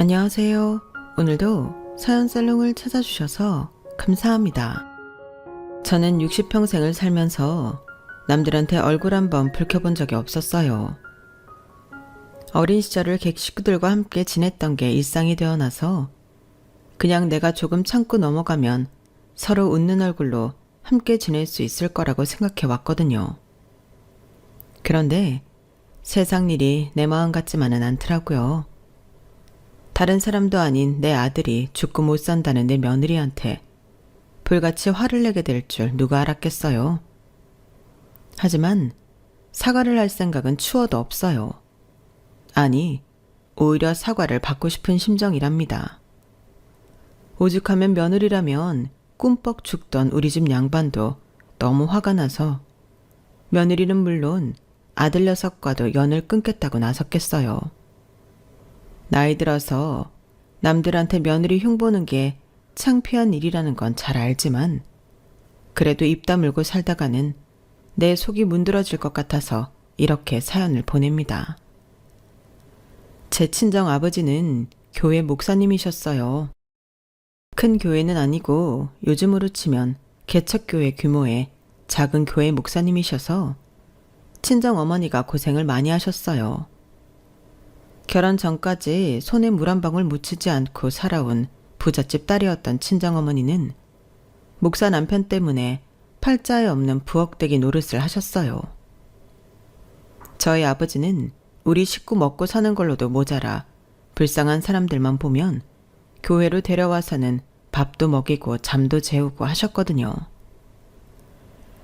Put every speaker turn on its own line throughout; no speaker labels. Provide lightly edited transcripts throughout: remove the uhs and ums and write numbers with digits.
안녕하세요. 오늘도 사연살롱을 찾아주셔서 감사합니다. 저는 60평생을 살면서 남들한테 얼굴 한번 붉혀본 적이 없었어요. 어린 시절을 객 식구들과 함께 지냈던 게 일상이 되어나서 그냥 내가 조금 참고 넘어가면 서로 웃는 얼굴로 함께 지낼 수 있을 거라고 생각해 왔거든요. 그런데 세상 일이 내 마음 같지만은 않더라고요. 다른 사람도 아닌 내 아들이 죽고 못 산다는 내 며느리한테 불같이 화를 내게 될 줄 누가 알았겠어요. 하지만 사과를 할 생각은 추워도 없어요. 아니, 오히려 사과를 받고 싶은 심정이랍니다. 오죽하면 며느리라면 꿈뻑 죽던 우리 집 양반도 너무 화가 나서 며느리는 물론 아들 녀석과도 연을 끊겠다고 나섰겠어요. 나이 들어서 남들한테 며느리 흉보는 게 창피한 일이라는 건 잘 알지만 그래도 입 다물고 살다가는 내 속이 문드러질 것 같아서 이렇게 사연을 보냅니다. 제 친정 아버지는 교회 목사님이셨어요. 큰 교회는 아니고 요즘으로 치면 개척교회 규모의 작은 교회 목사님이셔서 친정 어머니가 고생을 많이 하셨어요. 결혼 전까지 손에 물 한 방울 묻히지 않고 살아온 부잣집 딸이었던 친정어머니는 목사 남편 때문에 팔자에 없는 부엌대기 노릇을 하셨어요. 저희 아버지는 우리 식구 먹고 사는 걸로도 모자라 불쌍한 사람들만 보면 교회로 데려와서는 밥도 먹이고 잠도 재우고 하셨거든요.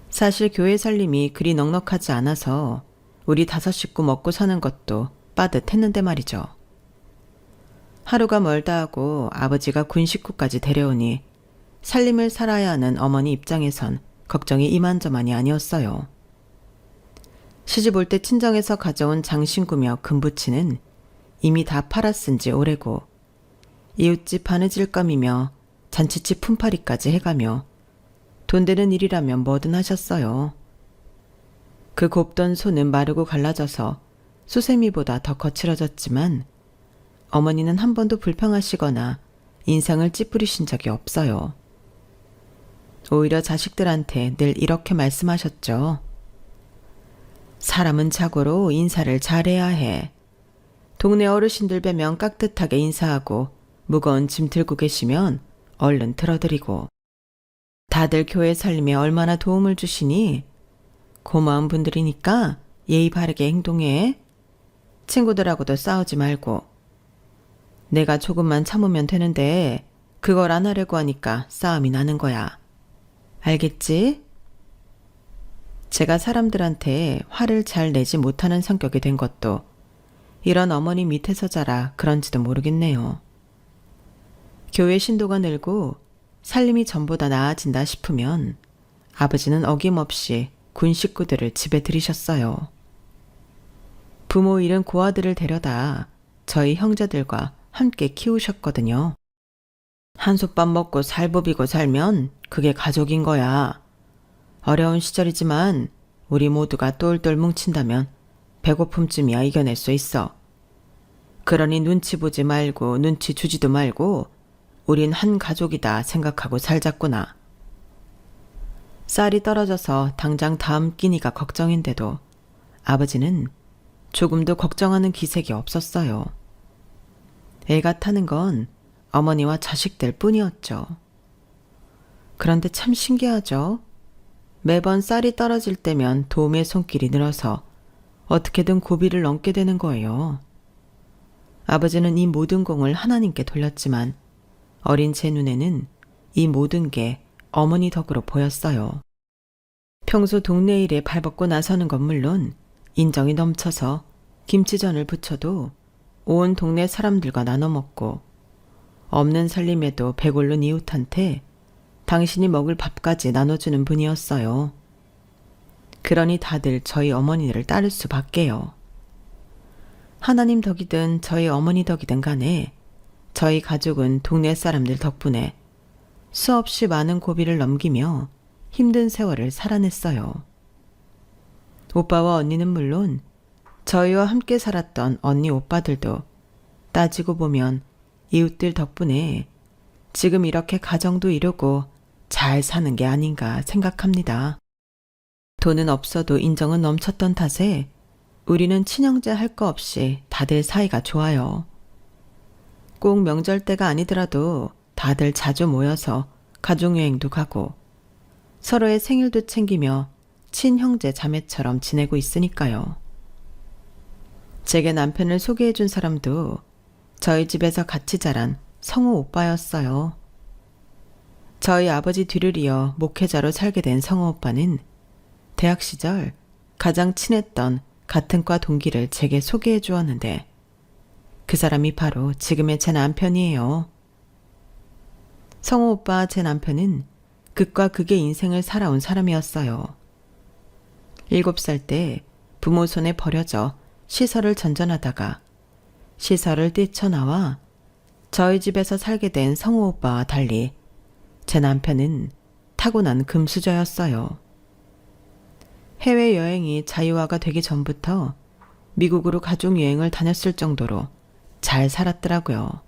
사실 교회 살림이 그리 넉넉하지 않아서 우리 5 식구 먹고 사는 것도 빠듯했는데 말이죠. 하루가 멀다 하고 아버지가 군 식구까지 데려오니 살림을 살아야 하는 어머니 입장에선 걱정이 이만저만이 아니었어요. 시집 올 때 친정에서 가져온 장신구며 금부치는 이미 다 팔았은 지 오래고 이웃집 바느질감이며 잔치집 품팔이까지 해가며 돈 되는 일이라면 뭐든 하셨어요. 그 곱던 손은 마르고 갈라져서 수세미보다 더 거칠어졌지만 어머니는 한 번도 불평하시거나 인상을 찌푸리신 적이 없어요. 오히려 자식들한테 늘 이렇게 말씀하셨죠. 사람은 자고로 인사를 잘해야 해. 동네 어르신들 뵈면 깍듯하게 인사하고 무거운 짐 들고 계시면 얼른 들어드리고 다들 교회 살림에 얼마나 도움을 주시니 고마운 분들이니까 예의 바르게 행동해. 친구들하고도 싸우지 말고. 내가 조금만 참으면 되는데 그걸 안 하려고 하니까 싸움이 나는 거야. 알겠지? 제가 사람들한테 화를 잘 내지 못하는 성격이 된 것도 이런 어머니 밑에서 자라 그런지도 모르겠네요. 교회 신도가 늘고 살림이 전보다 나아진다 싶으면 아버지는 어김없이 군 식구들을 집에 들이셨어요. 부모 잃은 고아들을 데려다 저희 형제들과 함께 키우셨거든요. 한솥밥 먹고 살보비고 살면 그게 가족인 거야. 어려운 시절이지만 우리 모두가 똘똘 뭉친다면 배고픔쯤이야 이겨낼 수 있어. 그러니 눈치 보지 말고 눈치 주지도 말고 우린 한 가족이다 생각하고 살자꾸나. 쌀이 떨어져서 당장 다음 끼니가 걱정인데도 아버지는 조금도 걱정하는 기색이 없었어요. 애가 타는 건 어머니와 자식들 뿐이었죠. 그런데 참 신기하죠. 매번 쌀이 떨어질 때면 도움의 손길이 늘어서 어떻게든 고비를 넘게 되는 거예요. 아버지는 이 모든 공을 하나님께 돌렸지만 어린 제 눈에는 이 모든 게 어머니 덕으로 보였어요. 평소 동네 일에 발벗고 나서는 건 물론 인정이 넘쳐서 김치전을 부쳐도 온 동네 사람들과 나눠 먹고 없는 살림에도 배고른 이웃한테 당신이 먹을 밥까지 나눠주는 분이었어요. 그러니 다들 저희 어머니를 따를 수밖에요. 하나님 덕이든 저희 어머니 덕이든 간에 저희 가족은 동네 사람들 덕분에 수없이 많은 고비를 넘기며 힘든 세월을 살아냈어요. 오빠와 언니는 물론 저희와 함께 살았던 언니 오빠들도 따지고 보면 이웃들 덕분에 지금 이렇게 가정도 이루고 잘 사는 게 아닌가 생각합니다. 돈은 없어도 인정은 넘쳤던 탓에 우리는 친형제 할 거 없이 다들 사이가 좋아요. 꼭 명절 때가 아니더라도 다들 자주 모여서 가족여행도 가고 서로의 생일도 챙기며 친형제 자매처럼 지내고 있으니까요. 제게 남편을 소개해준 사람도 저희 집에서 같이 자란 성우 오빠였어요. 저희 아버지 뒤를 이어 목회자로 살게 된 성우 오빠는 대학 시절 가장 친했던 같은 과 동기를 제게 소개해 주었는데 그 사람이 바로 지금의 제 남편이에요. 성우 오빠 제 남편은 극과 극의 인생을 살아온 사람이었어요. 7살 때 부모 손에 버려져 시설을 전전하다가 시설을 뛰쳐나와 저희 집에서 살게 된 성우 오빠와 달리 제 남편은 타고난 금수저였어요. 해외여행이 자유화가 되기 전부터 미국으로 가족여행을 다녔을 정도로 잘 살았더라고요.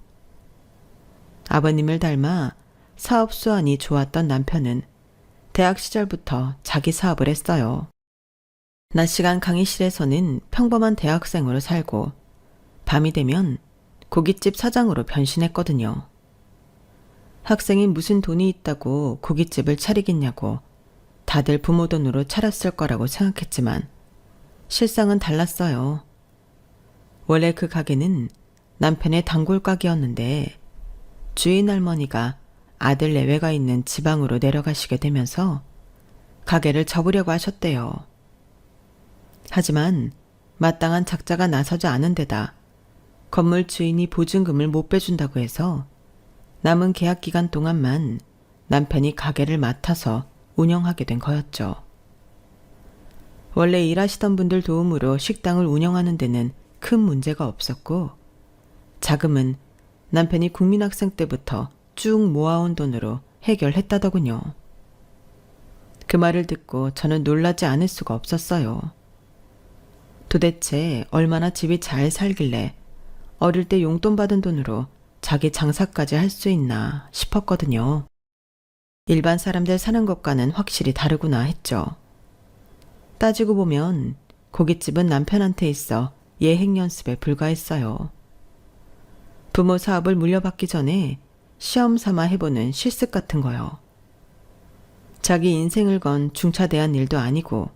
아버님을 닮아 사업 수완이 좋았던 남편은 대학 시절부터 자기 사업을 했어요. 낮 시간 강의실에서는 평범한 대학생으로 살고 밤이 되면 고깃집 사장으로 변신했거든요. 학생이 무슨 돈이 있다고 고깃집을 차리겠냐고 다들 부모 돈으로 차렸을 거라고 생각했지만 실상은 달랐어요. 원래 그 가게는 남편의 단골 가게였는데 주인 할머니가 아들 내외가 있는 지방으로 내려가시게 되면서 가게를 접으려고 하셨대요. 하지만 마땅한 작자가 나서지 않은 데다 건물 주인이 보증금을 못 빼준다고 해서 남은 계약 기간 동안만 남편이 가게를 맡아서 운영하게 된 거였죠. 원래 일하시던 분들 도움으로 식당을 운영하는 데는 큰 문제가 없었고 자금은 남편이 국민학생 때부터 쭉 모아온 돈으로 해결했다더군요. 그 말을 듣고 저는 놀라지 않을 수가 없었어요. 도대체 얼마나 집이 잘 살길래 어릴 때 용돈 받은 돈으로 자기 장사까지 할 수 있나 싶었거든요. 일반 사람들 사는 것과는 확실히 다르구나 했죠. 따지고 보면 고깃집은 남편한테 있어 예행 연습에 불과했어요. 부모 사업을 물려받기 전에 시험 삼아 해보는 실습 같은 거요. 자기 인생을 건 중차대한 일도 아니고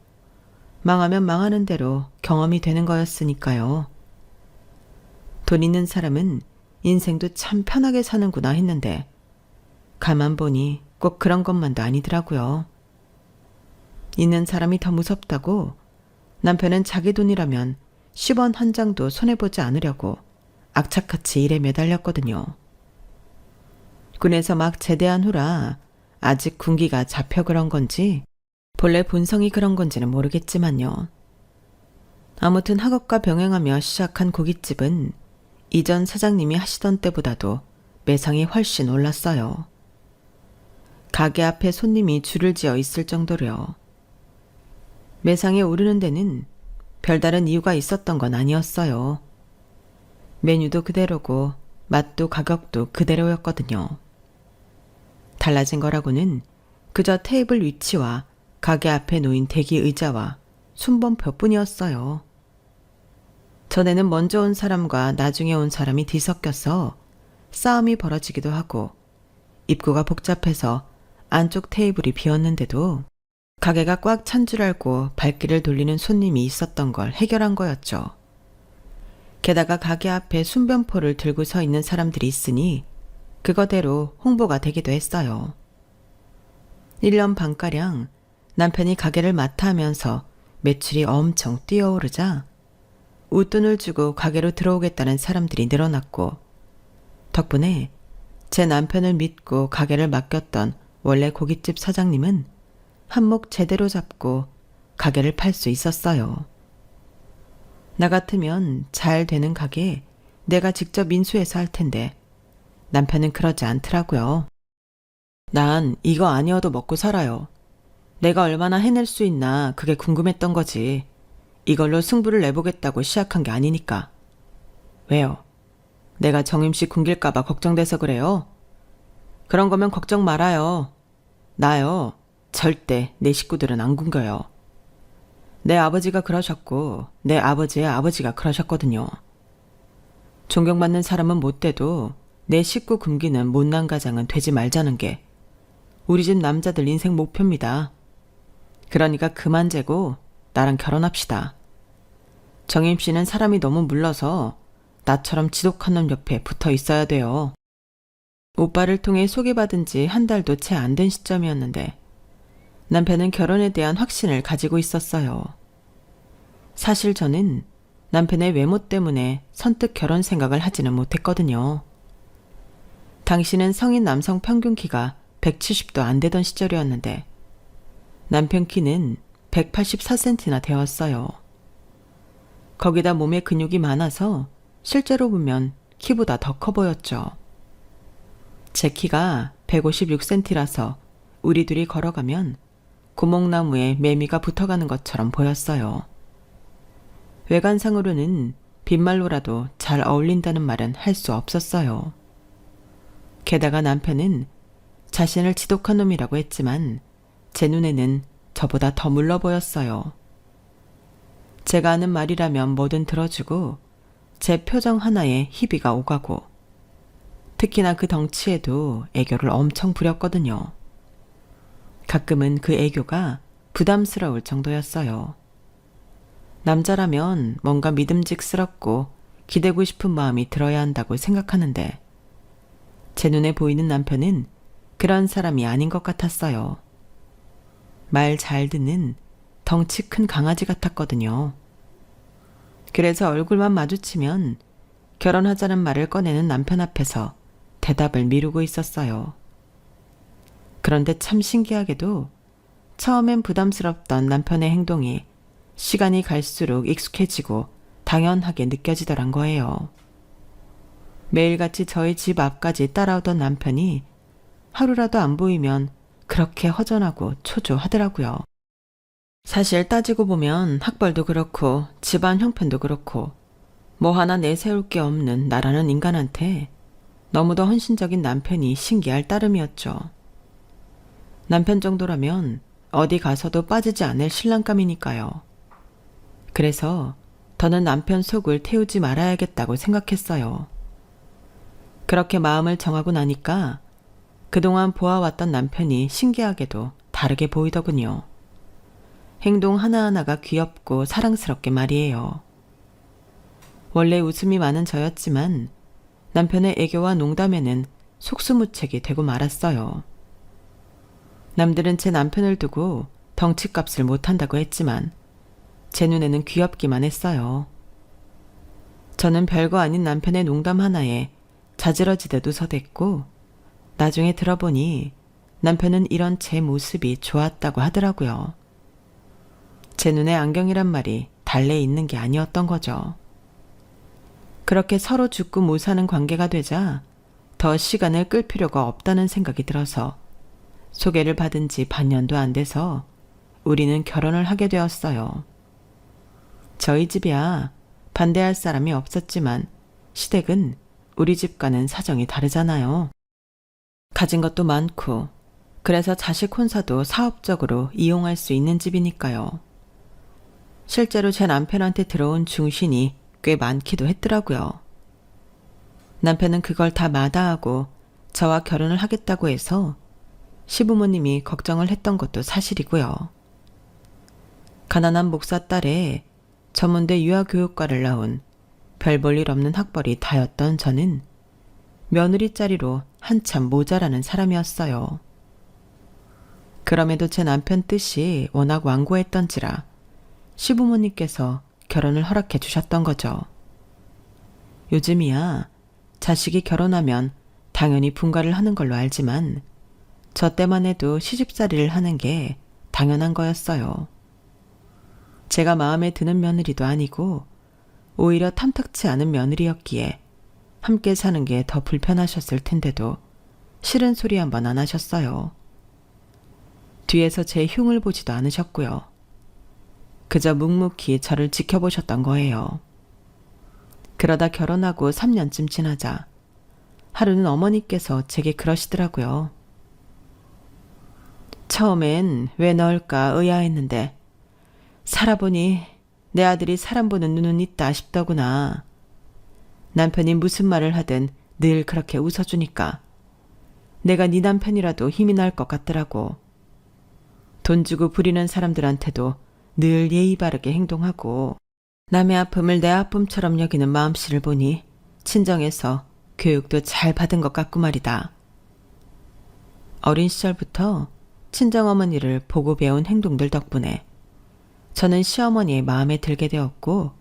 망하면 망하는 대로 경험이 되는 거였으니까요. 돈 있는 사람은 인생도 참 편하게 사는구나 했는데 가만 보니 꼭 그런 것만도 아니더라고요. 있는 사람이 더 무섭다고 남편은 자기 돈이라면 10원 한 장도 손해보지 않으려고 악착같이 일에 매달렸거든요. 군에서 막 제대한 후라 아직 군기가 잡혀 그런 건지 본래 본성이 그런 건지는 모르겠지만요. 아무튼 학업과 병행하며 시작한 고깃집은 이전 사장님이 하시던 때보다도 매상이 훨씬 올랐어요. 가게 앞에 손님이 줄을 지어 있을 정도로요. 매상에 오르는 데는 별다른 이유가 있었던 건 아니었어요. 메뉴도 그대로고 맛도 가격도 그대로였거든요. 달라진 거라고는 그저 테이블 위치와 가게 앞에 놓인 대기 의자와 순번표뿐이었어요. 전에는 먼저 온 사람과 나중에 온 사람이 뒤섞여서 싸움이 벌어지기도 하고 입구가 복잡해서 안쪽 테이블이 비었는데도 가게가 꽉 찬 줄 알고 발길을 돌리는 손님이 있었던 걸 해결한 거였죠. 게다가 가게 앞에 순변포를 들고 서 있는 사람들이 있으니 그거대로 홍보가 되기도 했어요. 1년 반가량 남편이 가게를 맡아 하면서 매출이 엄청 뛰어오르자 웃돈을 주고 가게로 들어오겠다는 사람들이 늘어났고 덕분에 제 남편을 믿고 가게를 맡겼던 원래 고깃집 사장님은 한몫 제대로 잡고 가게를 팔 수 있었어요. 나 같으면 잘 되는 가게 내가 직접 인수해서 할 텐데 남편은 그러지 않더라고요. 난 이거 아니어도 먹고 살아요. 내가 얼마나 해낼 수 있나 그게 궁금했던 거지. 이걸로 승부를 내보겠다고 시작한 게 아니니까. 왜요? 내가 정임씨 굶길까봐 걱정돼서 그래요? 그런 거면 걱정 말아요. 나요. 절대 내 식구들은 안 굶겨요. 내 아버지가 그러셨고 내 아버지의 아버지가 그러셨거든요. 존경받는 사람은 못 돼도 내 식구 굶기는 못난 가장은 되지 말자는 게 우리 집 남자들 인생 목표입니다. 그러니까 그만 재고 나랑 결혼합시다. 정임씨는 사람이 너무 물러서 나처럼 지독한 놈 옆에 붙어 있어야 돼요. 오빠를 통해 소개받은 지 한 달도 채 안 된 시점이었는데 남편은 결혼에 대한 확신을 가지고 있었어요. 사실 저는 남편의 외모 때문에 선뜻 결혼 생각을 하지는 못했거든요. 당시는 성인 남성 평균 키가 170도 안 되던 시절이었는데 남편 키는 184cm나 되었어요. 거기다 몸에 근육이 많아서 실제로 보면 키보다 더 커 보였죠. 제 키가 156cm라서 우리 둘이 걸어가면 고목나무에 매미가 붙어가는 것처럼 보였어요. 외관상으로는 빈말로라도 잘 어울린다는 말은 할 수 없었어요. 게다가 남편은 자신을 지독한 놈이라고 했지만 제 눈에는 저보다 더 물러 보였어요. 제가 하는 말이라면 뭐든 들어주고 제 표정 하나에 희비가 오가고 특히나 그 덩치에도 애교를 엄청 부렸거든요. 가끔은 그 애교가 부담스러울 정도였어요. 남자라면 뭔가 믿음직스럽고 기대고 싶은 마음이 들어야 한다고 생각하는데 제 눈에 보이는 남편은 그런 사람이 아닌 것 같았어요. 말 잘 듣는 덩치 큰 강아지 같았거든요. 그래서 얼굴만 마주치면 결혼하자는 말을 꺼내는 남편 앞에서 대답을 미루고 있었어요. 그런데 참 신기하게도 처음엔 부담스럽던 남편의 행동이 시간이 갈수록 익숙해지고 당연하게 느껴지더란 거예요. 매일같이 저희 집 앞까지 따라오던 남편이 하루라도 안 보이면 그렇게 허전하고 초조하더라고요. 사실 따지고 보면 학벌도 그렇고 집안 형편도 그렇고 뭐 하나 내세울 게 없는 나라는 인간한테 너무도 헌신적인 남편이 신기할 따름이었죠. 남편 정도라면 어디 가서도 빠지지 않을 신랑감이니까요. 그래서 더는 남편 속을 태우지 말아야겠다고 생각했어요. 그렇게 마음을 정하고 나니까 그동안 보아왔던 남편이 신기하게도 다르게 보이더군요. 행동 하나하나가 귀엽고 사랑스럽게 말이에요. 원래 웃음이 많은 저였지만 남편의 애교와 농담에는 속수무책이 되고 말았어요. 남들은 제 남편을 두고 덩치값을 못한다고 했지만 제 눈에는 귀엽기만 했어요. 저는 별거 아닌 남편의 농담 하나에 자지러지듯 웃어댔고 나중에 들어보니 남편은 이런 제 모습이 좋았다고 하더라고요. 제 눈에 안경이란 말이 달래 있는 게 아니었던 거죠. 그렇게 서로 죽고 못 사는 관계가 되자 더 시간을 끌 필요가 없다는 생각이 들어서 소개를 받은 지 반년도 안 돼서 우리는 결혼을 하게 되었어요. 저희 집이야 반대할 사람이 없었지만 시댁은 우리 집과는 사정이 다르잖아요. 가진 것도 많고 그래서 자식 혼사도 사업적으로 이용할 수 있는 집이니까요. 실제로 제 남편한테 들어온 중신이 꽤 많기도 했더라고요. 남편은 그걸 다 마다하고 저와 결혼을 하겠다고 해서 시부모님이 걱정을 했던 것도 사실이고요. 가난한 목사 딸에 전문대 유아교육과를 나온 별 볼 일 없는 학벌이 다였던 저는 며느리 자리로 한참 모자라는 사람이었어요. 그럼에도 제 남편 뜻이 워낙 완고했던지라 시부모님께서 결혼을 허락해 주셨던 거죠. 요즘이야 자식이 결혼하면 당연히 분가를 하는 걸로 알지만 저 때만 해도 시집살이를 하는 게 당연한 거였어요. 제가 마음에 드는 며느리도 아니고 오히려 탐탁치 않은 며느리였기에 함께 사는 게 더 불편하셨을 텐데도 싫은 소리 한 번 안 하셨어요. 뒤에서 제 흉을 보지도 않으셨고요. 그저 묵묵히 저를 지켜보셨던 거예요. 그러다 결혼하고 3년쯤 지나자 하루는 어머니께서 제게 그러시더라고요. 처음엔 왜 넣을까 의아했는데 살아보니 내 아들이 사람 보는 눈은 있다 싶더구나. 남편이 무슨 말을 하든 늘 그렇게 웃어주니까 내가 네 남편이라도 힘이 날 것 같더라고. 돈 주고 부리는 사람들한테도 늘 예의 바르게 행동하고 남의 아픔을 내 아픔처럼 여기는 마음씨를 보니 친정에서 교육도 잘 받은 것 같고 말이다. 어린 시절부터 친정어머니를 보고 배운 행동들 덕분에 저는 시어머니의 마음에 들게 되었고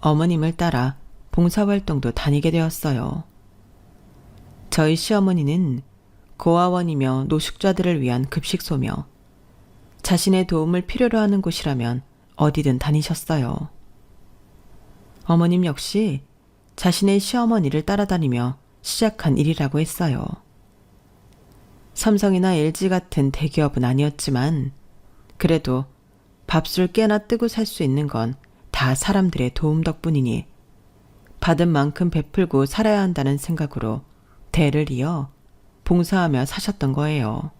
어머님을 따라 봉사활동도 다니게 되었어요. 저희 시어머니는 고아원이며 노숙자들을 위한 급식소며 자신의 도움을 필요로 하는 곳이라면 어디든 다니셨어요. 어머님 역시 자신의 시어머니를 따라다니며 시작한 일이라고 했어요. 삼성이나 LG 같은 대기업은 아니었지만 그래도 밥술 깨나 뜨고 살 수 있는 건 다 사람들의 도움 덕분이니 받은 만큼 베풀고 살아야 한다는 생각으로 대를 이어 봉사하며 사셨던 거예요.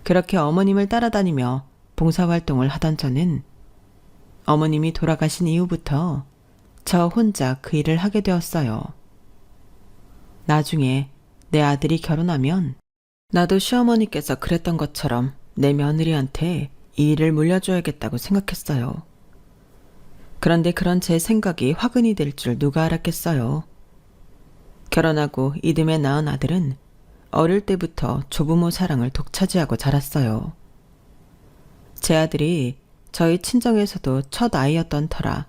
그렇게 어머님을 따라다니며 봉사활동을 하던 저는 어머님이 돌아가신 이후부터 저 혼자 그 일을 하게 되었어요. 나중에 내 아들이 결혼하면 나도 시어머니께서 그랬던 것처럼 내 며느리한테 이 일을 물려줘야겠다고 생각했어요. 그런데 그런 제 생각이 화근이 될 줄 누가 알았겠어요. 결혼하고 이듬해 낳은 아들은 어릴 때부터 조부모 사랑을 독차지하고 자랐어요. 제 아들이 저희 친정에서도 첫 아이였던 터라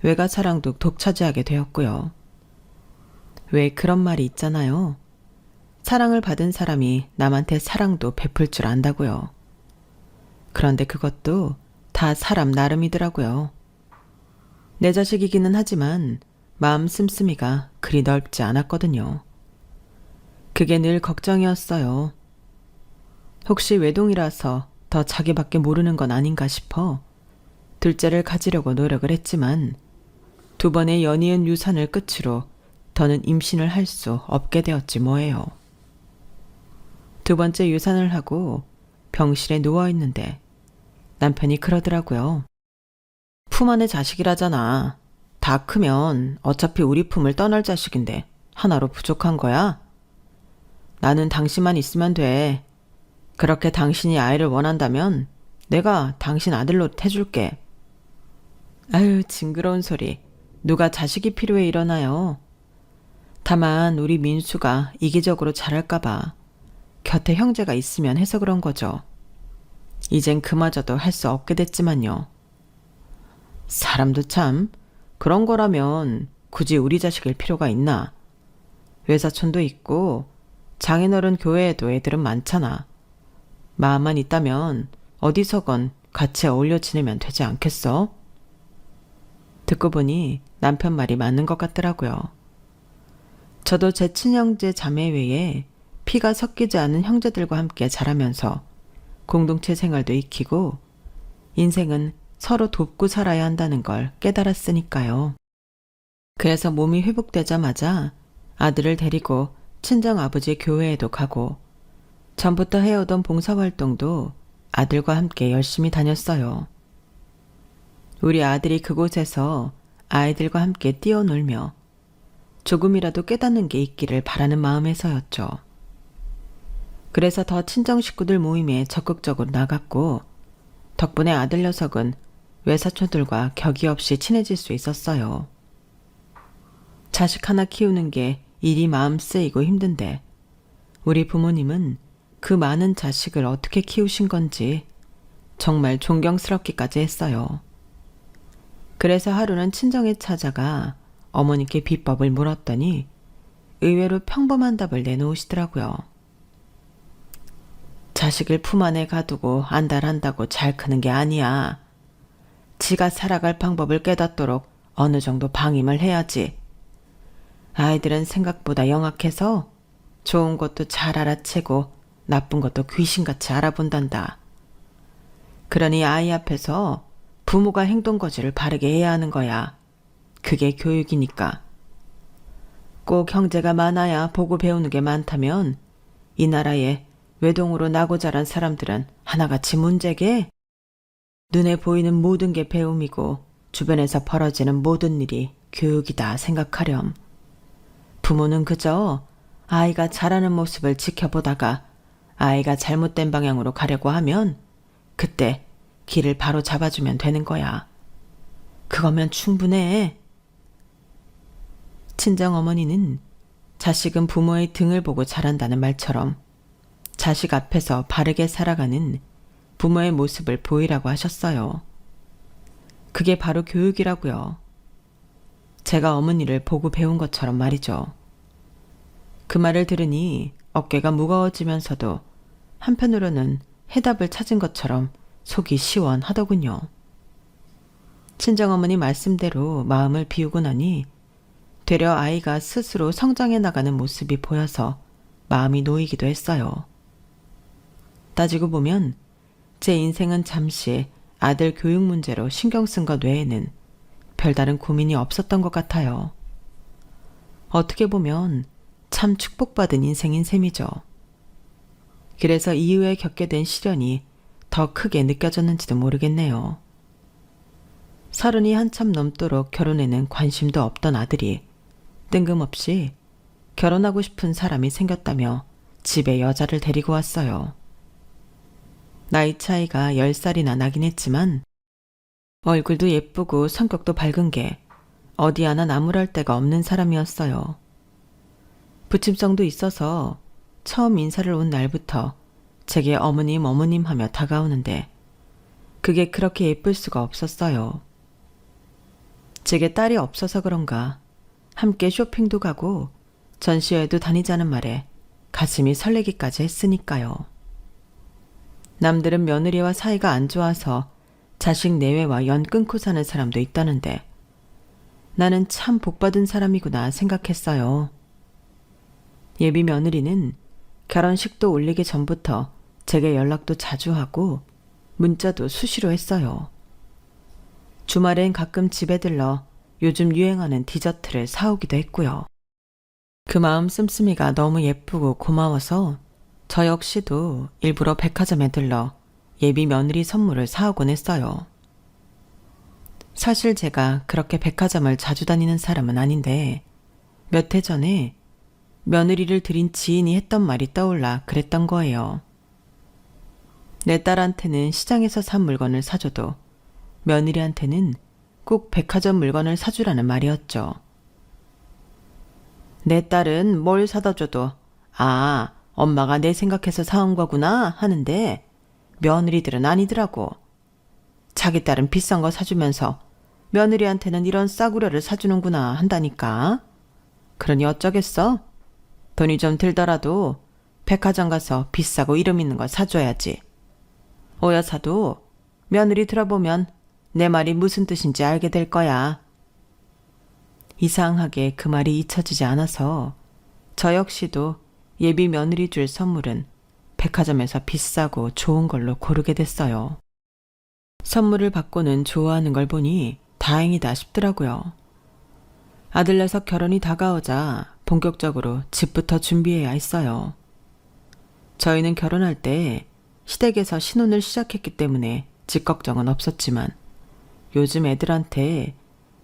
외가 사랑도 독차지하게 되었고요. 왜 그런 말이 있잖아요. 사랑을 받은 사람이 남한테 사랑도 베풀 줄 안다고요. 그런데 그것도 다 사람 나름이더라고요. 내 자식이기는 하지만 마음 씀씀이가 그리 넓지 않았거든요. 그게 늘 걱정이었어요. 혹시 외동이라서 더 자기밖에 모르는 건 아닌가 싶어 둘째를 가지려고 노력을 했지만 2번의 연이은 유산을 끝으로 더는 임신을 할 수 없게 되었지 뭐예요. 2번째 유산을 하고 병실에 누워있는데 남편이 그러더라고요. 품 안의 자식이라잖아. 다 크면 어차피 우리 품을 떠날 자식인데 하나로 부족한 거야? 나는 당신만 있으면 돼. 그렇게 당신이 아이를 원한다면 내가 당신 아들로 해줄게. 아유, 징그러운 소리. 누가 자식이 필요해 이러나요? 다만 우리 민수가 이기적으로 자랄까봐 곁에 형제가 있으면 해서 그런 거죠. 이젠 그마저도 할 수 없게 됐지만요. 사람도 참 그런 거라면 굳이 우리 자식일 필요가 있나. 외사촌도 있고 장인어른 교회에도 애들은 많잖아. 마음만 있다면 어디서건 같이 어울려 지내면 되지 않겠어? 듣고 보니 남편 말이 맞는 것 같더라고요. 저도 제 친형제 자매 외에 피가 섞이지 않은 형제들과 함께 자라면서 공동체 생활도 익히고 인생은 서로 돕고 살아야 한다는 걸 깨달았으니까요. 그래서 몸이 회복되자마자 아들을 데리고 친정아버지 교회에도 가고 전부터 해오던 봉사활동도 아들과 함께 열심히 다녔어요. 우리 아들이 그곳에서 아이들과 함께 뛰어놀며 조금이라도 깨닫는 게 있기를 바라는 마음에서였죠. 그래서 더 친정 식구들 모임에 적극적으로 나갔고 덕분에 아들 녀석은 외사촌들과 격이 없이 친해질 수 있었어요. 자식 하나 키우는 게 일이 마음 쓰이고 힘든데 우리 부모님은 그 많은 자식을 어떻게 키우신 건지 정말 존경스럽기까지 했어요. 그래서 하루는 친정에 찾아가 어머니께 비법을 물었더니 의외로 평범한 답을 내놓으시더라고요. 자식을 품 안에 가두고 안달한다고 잘 크는 게 아니야. 지가 살아갈 방법을 깨닫도록 어느 정도 방임을 해야지. 아이들은 생각보다 영악해서 좋은 것도 잘 알아채고 나쁜 것도 귀신같이 알아본단다. 그러니 아이 앞에서 부모가 행동거지를 바르게 해야 하는 거야. 그게 교육이니까. 꼭 형제가 많아야 보고 배우는 게 많다면 이 나라에 외동으로 나고 자란 사람들은 하나같이 문제게? 눈에 보이는 모든 게 배움이고 주변에서 벌어지는 모든 일이 교육이다 생각하렴. 부모는 그저 아이가 자라는 모습을 지켜보다가 아이가 잘못된 방향으로 가려고 하면 그때 길을 바로 잡아주면 되는 거야. 그거면 충분해. 친정어머니는 자식은 부모의 등을 보고 자란다는 말처럼 자식 앞에서 바르게 살아가는 부모의 모습을 보이라고 하셨어요. 그게 바로 교육이라고요. 제가 어머니를 보고 배운 것처럼 말이죠. 그 말을 들으니 어깨가 무거워지면서도 한편으로는 해답을 찾은 것처럼 속이 시원하더군요. 친정어머니 말씀대로 마음을 비우고 나니 되려 아이가 스스로 성장해 나가는 모습이 보여서 마음이 놓이기도 했어요. 따지고 보면 제 인생은 잠시 아들 교육 문제로 신경 쓴 것 외에는 별다른 고민이 없었던 것 같아요. 어떻게 보면 참 축복받은 인생인 셈이죠. 그래서 이후에 겪게 된 시련이 더 크게 느껴졌는지도 모르겠네요. 30이 한참 넘도록 결혼에는 관심도 없던 아들이 뜬금없이 결혼하고 싶은 사람이 생겼다며 집에 여자를 데리고 왔어요. 나이 차이가 10살이나 나긴 했지만 얼굴도 예쁘고 성격도 밝은 게 어디 하나 나무랄 데가 없는 사람이었어요. 부침성도 있어서 처음 인사를 온 날부터 제게 어머님 어머님 하며 다가오는데 그게 그렇게 예쁠 수가 없었어요. 제게 딸이 없어서 그런가 함께 쇼핑도 가고 전시회도 다니자는 말에 가슴이 설레기까지 했으니까요. 남들은 며느리와 사이가 안 좋아서 자식 내외와 연 끊고 사는 사람도 있다는데 나는 참 복받은 사람이구나 생각했어요. 예비 며느리는 결혼식도 올리기 전부터 제게 연락도 자주 하고 문자도 수시로 했어요. 주말엔 가끔 집에 들러 요즘 유행하는 디저트를 사오기도 했고요. 그 마음 씀씀이가 너무 예쁘고 고마워서 저 역시도 일부러 백화점에 들러 예비 며느리 선물을 사오곤 했어요. 사실 제가 그렇게 백화점을 자주 다니는 사람은 아닌데 몇 해 전에 며느리를 들인 지인이 했던 말이 떠올라 그랬던 거예요. 내 딸한테는 시장에서 산 물건을 사줘도 며느리한테는 꼭 백화점 물건을 사주라는 말이었죠. 내 딸은 뭘 사다 줘도 아, 엄마가 내 생각해서 사온 거구나 하는데 며느리들은 아니더라고. 자기 딸은 비싼 거 사주면서 며느리한테는 이런 싸구려를 사주는구나 한다니까. 그러니 어쩌겠어? 돈이 좀 들더라도 백화점 가서 비싸고 이름 있는 거 사줘야지. 오 여사도 며느리 들어보면 내 말이 무슨 뜻인지 알게 될 거야. 이상하게 그 말이 잊혀지지 않아서 저 역시도 예비 며느리 줄 선물은 백화점에서 비싸고 좋은 걸로 고르게 됐어요. 선물을 받고는 좋아하는 걸 보니 다행이다 싶더라고요. 아들 녀석 결혼이 다가오자 본격적으로 집부터 준비해야 했어요. 저희는 결혼할 때 시댁에서 신혼을 시작했기 때문에 집 걱정은 없었지만 요즘 애들한테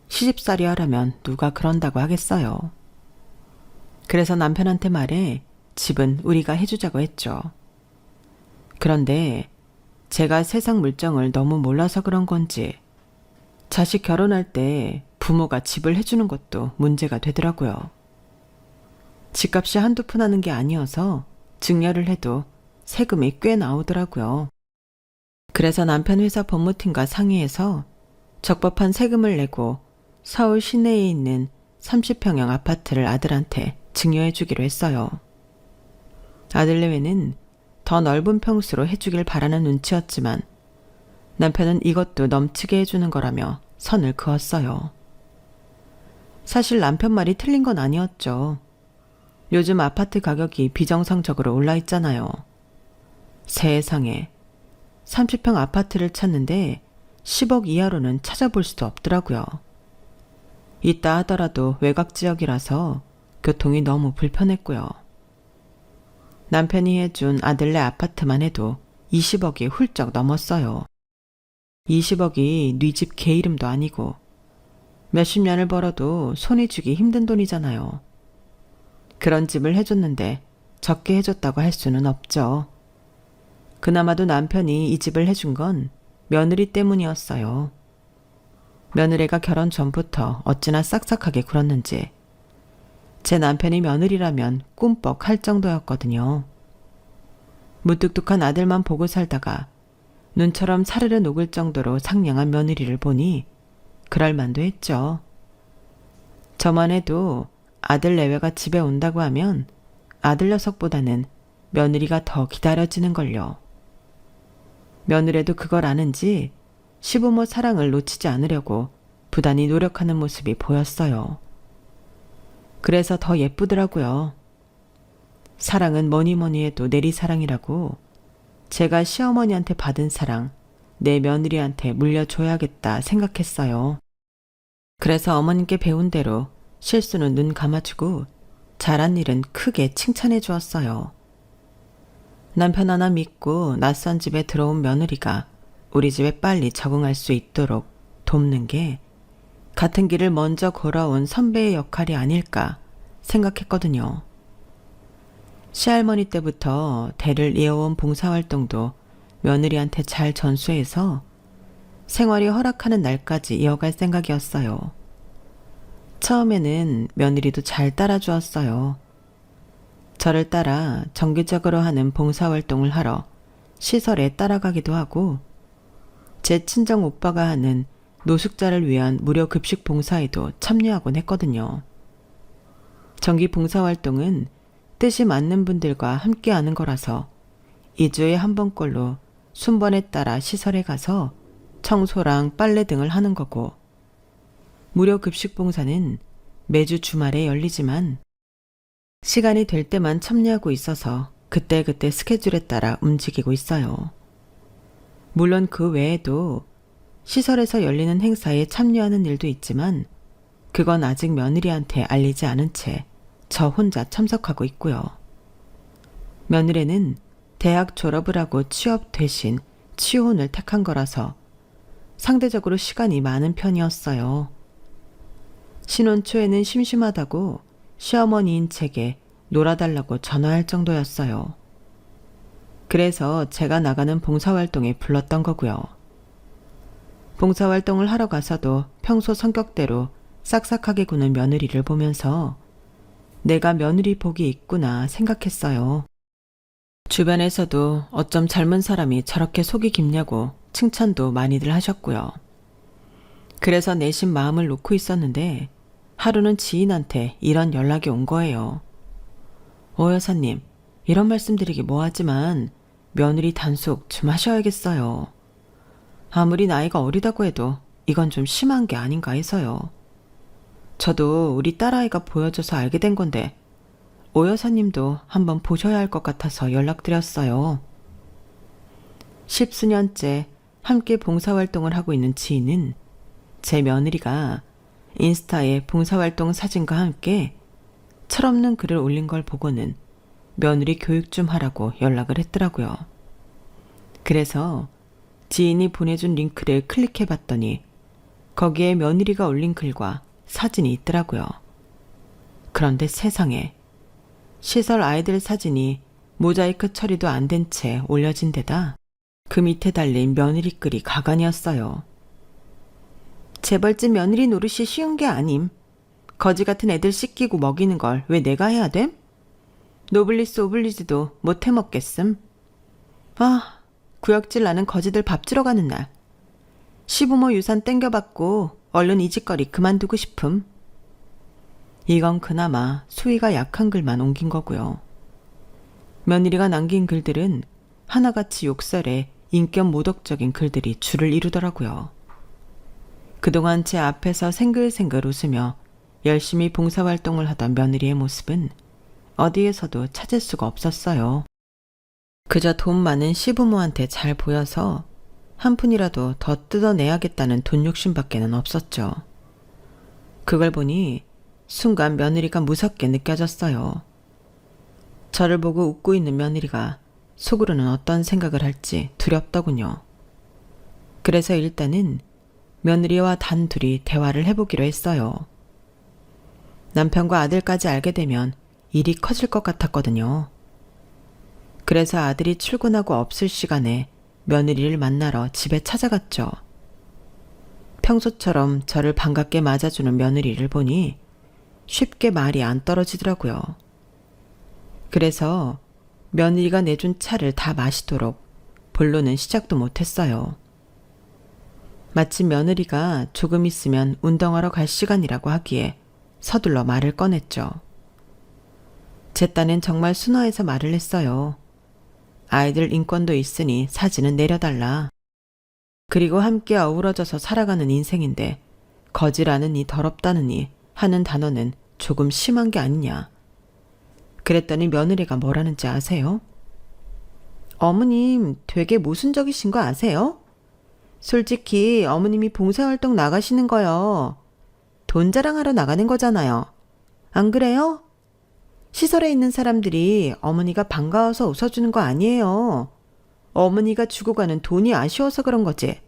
시집살이 하라면 누가 그런다고 하겠어요. 그래서 남편한테 말해 집은 우리가 해주자고 했죠. 그런데 제가 세상 물정을 너무 몰라서 그런 건지 자식 결혼할 때 부모가 집을 해주는 것도 문제가 되더라고요. 집값이 한두 푼 하는 게 아니어서 증여를 해도 세금이 꽤 나오더라고요. 그래서 남편 회사 법무팀과 상의해서 적법한 세금을 내고 서울 시내에 있는 30평형 아파트를 아들한테 증여해 주기로 했어요. 아들 내외는 더 넓은 평수로 해주길 바라는 눈치였지만 남편은 이것도 넘치게 해주는 거라며 선을 그었어요. 사실 남편 말이 틀린 건 아니었죠. 요즘 아파트 가격이 비정상적으로 올라 있잖아요. 세상에 30평 아파트를 찾는데 10억 이하로는 찾아볼 수도 없더라고요. 있다 하더라도 외곽 지역이라서 교통이 너무 불편했고요. 남편이 해준 아들네 아파트만 해도 20억이 훌쩍 넘었어요. 20억이 네 집 개 이름도 아니고 몇십 년을 벌어도 손이 쥐기 힘든 돈이잖아요. 그런 집을 해줬는데 적게 해줬다고 할 수는 없죠. 그나마도 남편이 이 집을 해준 건 며느리 때문이었어요. 며느리가 결혼 전부터 어찌나 싹싹하게 굴었는지 제 남편이 며느리라면 꿈뻑 할 정도였거든요. 무뚝뚝한 아들만 보고 살다가 눈처럼 사르르 녹을 정도로 상냥한 며느리를 보니 그럴 만도 했죠. 저만 해도 아들 내외가 집에 온다고 하면 아들 녀석보다는 며느리가 더 기다려지는걸요. 며느리도 그걸 아는지 시부모 사랑을 놓치지 않으려고 부단히 노력하는 모습이 보였어요. 그래서 더 예쁘더라고요. 사랑은 뭐니 뭐니 해도 내리사랑이라고 제가 시어머니한테 받은 사랑 내 며느리한테 물려줘야겠다 생각했어요. 그래서 어머님께 배운 대로 실수는 눈 감아주고 잘한 일은 크게 칭찬해 주었어요. 남편 하나 믿고 낯선 집에 들어온 며느리가 우리 집에 빨리 적응할 수 있도록 돕는 게 같은 길을 먼저 걸어온 선배의 역할이 아닐까 생각했거든요. 시할머니 때부터 대를 이어온 봉사활동도 며느리한테 잘 전수해서 생활이 허락하는 날까지 이어갈 생각이었어요. 처음에는 며느리도 잘 따라주었어요. 저를 따라 정기적으로 하는 봉사활동을 하러 시설에 따라가기도 하고 제 친정 오빠가 하는 노숙자를 위한 무료 급식 봉사에도 참여하곤 했거든요. 정기 봉사활동은 뜻이 맞는 분들과 함께하는 거라서 2주에 한 번꼴로 순번에 따라 시설에 가서 청소랑 빨래 등을 하는 거고 무료 급식 봉사는 매주 주말에 열리지만 시간이 될 때만 참여하고 있어서 그때그때 스케줄에 따라 움직이고 있어요. 물론 그 외에도 시설에서 열리는 행사에 참여하는 일도 있지만 그건 아직 며느리한테 알리지 않은 채 저 혼자 참석하고 있고요. 며느리는 대학 졸업을 하고 취업 대신 취혼을 택한 거라서 상대적으로 시간이 많은 편이었어요. 신혼 초에는 심심하다고 시어머니인 제게 놀아달라고 전화할 정도였어요. 그래서 제가 나가는 봉사활동에 불렀던 거고요. 봉사활동을 하러 가서도 평소 성격대로 싹싹하게 구는 며느리를 보면서 내가 며느리 복이 있구나 생각했어요. 주변에서도 어쩜 젊은 사람이 저렇게 속이 깊냐고 칭찬도 많이들 하셨고요. 그래서 내심 마음을 놓고 있었는데 하루는 지인한테 이런 연락이 온 거예요. 여사님, 이런 말씀드리기 뭐하지만 며느리 단속 좀 하셔야겠어요. 아무리 나이가 어리다고 해도 이건 좀 심한 게 아닌가 해서요. 저도 우리 딸아이가 보여줘서 알게 된 건데 여사님도 한번 보셔야 할 것 같아서 연락드렸어요. 10수년째 함께 봉사활동을 하고 있는 지인은 제 며느리가 인스타에 봉사활동 사진과 함께 철없는 글을 올린 걸 보고는 며느리 교육 좀 하라고 연락을 했더라고요. 그래서 지인이 보내준 링크를 클릭해봤더니 거기에 며느리가 올린 글과 사진이 있더라고요. 그런데 세상에 시설 아이들 사진이 모자이크 처리도 안 된 채 올려진 데다 그 밑에 달린 며느리 글이 가관이었어요. 재벌집 며느리 노릇이 쉬운 게 아님. 거지 같은 애들 씻기고 먹이는 걸 왜 내가 해야 됨? 노블리스 오블리지도 못 해먹겠음. 아, 구역질 나는 거지들 밥 주러 가는 날. 시부모 유산 땡겨받고 얼른 이 짓거리 그만두고 싶음. 이건 그나마 수위가 약한 글만 옮긴 거고요. 며느리가 남긴 글들은 하나같이 욕설에 인격 모독적인 글들이 줄을 이루더라고요. 그동안 제 앞에서 생글생글 웃으며 열심히 봉사활동을 하던 며느리의 모습은 어디에서도 찾을 수가 없었어요. 그저 돈 많은 시부모한테 잘 보여서 한 푼이라도 더 뜯어내야겠다는 돈 욕심밖에는 없었죠. 그걸 보니 순간 며느리가 무섭게 느껴졌어요. 저를 보고 웃고 있는 며느리가 속으로는 어떤 생각을 할지 두렵더군요. 그래서 일단은 며느리와 단둘이 대화를 해보기로 했어요. 남편과 아들까지 알게 되면 일이 커질 것 같았거든요. 그래서 아들이 출근하고 없을 시간에 며느리를 만나러 집에 찾아갔죠. 평소처럼 저를 반갑게 맞아주는 며느리를 보니 쉽게 말이 안 떨어지더라고요. 그래서 며느리가 내준 차를 다 마시도록 본론은 시작도 못했어요. 마침 며느리가 조금 있으면 운동하러 갈 시간이라고 하기에 서둘러 말을 꺼냈죠. 제 딴엔 정말 순화해서 말을 했어요. 아이들 인권도 있으니 사진은 내려달라. 그리고 함께 어우러져서 살아가는 인생인데 거지라느니 더럽다느니 하는 단어는 조금 심한 게 아니냐. 그랬더니 며느리가 뭐라는지 아세요? 어머님 되게 모순적이신 거 아세요? 솔직히 어머님이 봉사활동 나가시는 거요. 돈 자랑하러 나가는 거잖아요. 안 그래요? 시설에 있는 사람들이 어머니가 반가워서 웃어주는 거 아니에요. 어머니가 주고 가는 돈이 아쉬워서 그런 거지.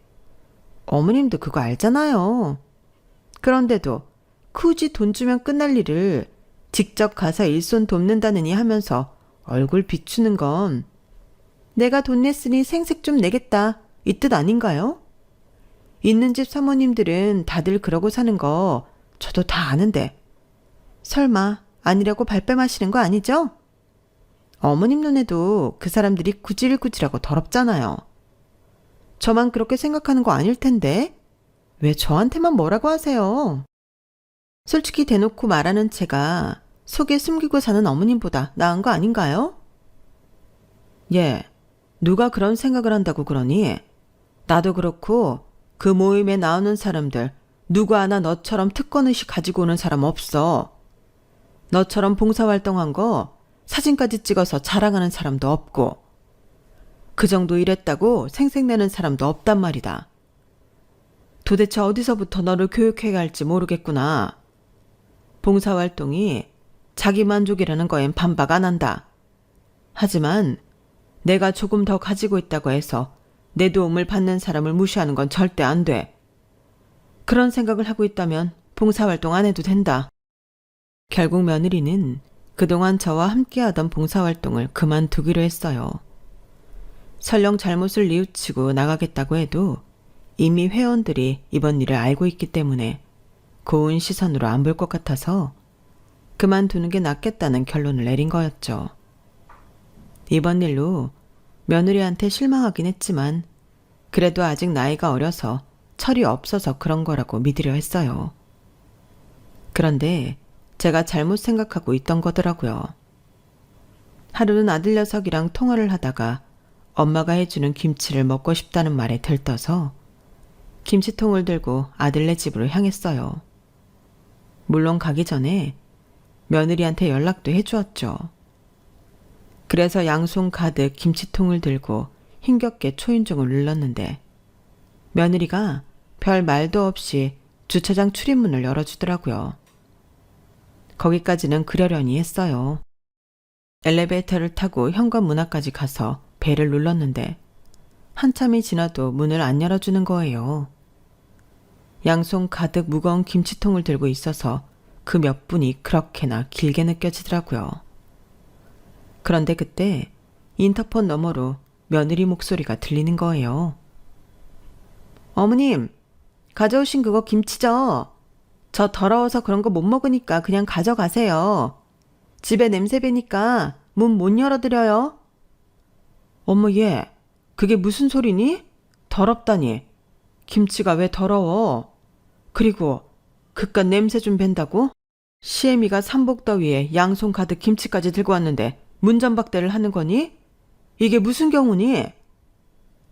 어머님도 그거 알잖아요. 그런데도 굳이 돈 주면 끝날 일을 직접 가서 일손 돕는다느니 하면서 얼굴 비추는 건 내가 돈 냈으니 생색 좀 내겠다 이 뜻 아닌가요? 있는 집 사모님들은 다들 그러고 사는 거 저도 다 아는데 설마 아니라고 발뺌하시는 거 아니죠? 어머님 눈에도 그 사람들이 구질구질하고 더럽잖아요. 저만 그렇게 생각하는 거 아닐 텐데 왜 저한테만 뭐라고 하세요? 솔직히 대놓고 말하는 제가 속에 숨기고 사는 어머님보다 나은 거 아닌가요? 예, 누가 그런 생각을 한다고 그러니? 나도 그렇고 그 모임에 나오는 사람들 누구 하나 너처럼 특권의식 가지고 오는 사람 없어. 너처럼 봉사활동한 거 사진까지 찍어서 자랑하는 사람도 없고 그 정도 일했다고 생색내는 사람도 없단 말이다. 도대체 어디서부터 너를 교육해야 할지 모르겠구나. 봉사활동이 자기만족이라는 거엔 반박 안 한다. 하지만 내가 조금 더 가지고 있다고 해서 내 도움을 받는 사람을 무시하는 건 절대 안 돼. 그런 생각을 하고 있다면 봉사활동 안 해도 된다. 결국 며느리는 그동안 저와 함께하던 봉사활동을 그만두기로 했어요. 설령 잘못을 뉘우치고 나가겠다고 해도 이미 회원들이 이번 일을 알고 있기 때문에 고운 시선으로 안 볼 것 같아서 그만두는 게 낫겠다는 결론을 내린 거였죠. 이번 일로 며느리한테 실망하긴 했지만 그래도 아직 나이가 어려서 철이 없어서 그런 거라고 믿으려 했어요. 그런데 제가 잘못 생각하고 있던 거더라고요. 하루는 아들 녀석이랑 통화를 하다가 엄마가 해주는 김치를 먹고 싶다는 말에 들떠서 김치통을 들고 아들네 집으로 향했어요. 물론 가기 전에 며느리한테 연락도 해주었죠. 그래서 양손 가득 김치통을 들고 힘겹게 초인종을 눌렀는데 며느리가 별 말도 없이 주차장 출입문을 열어주더라고요. 거기까지는 그러려니 했어요. 엘리베이터를 타고 현관문 앞까지 가서 벨을 눌렀는데 한참이 지나도 문을 안 열어주는 거예요. 양손 가득 무거운 김치통을 들고 있어서 그 몇 분이 그렇게나 길게 느껴지더라고요. 그런데 그때 인터폰 너머로 며느리 목소리가 들리는 거예요. 어머님, 가져오신 그거 김치죠? 저 더러워서 그런 거 못 먹으니까 그냥 가져가세요. 집에 냄새 배니까 문 못 열어드려요. 어머 얘, 그게 무슨 소리니? 더럽다니. 김치가 왜 더러워? 그리고 그깟 냄새 좀 밴다고? 시애미가 삼복더위에 양손 가득 김치까지 들고 왔는데 문전박대를 하는 거니? 이게 무슨 경우니?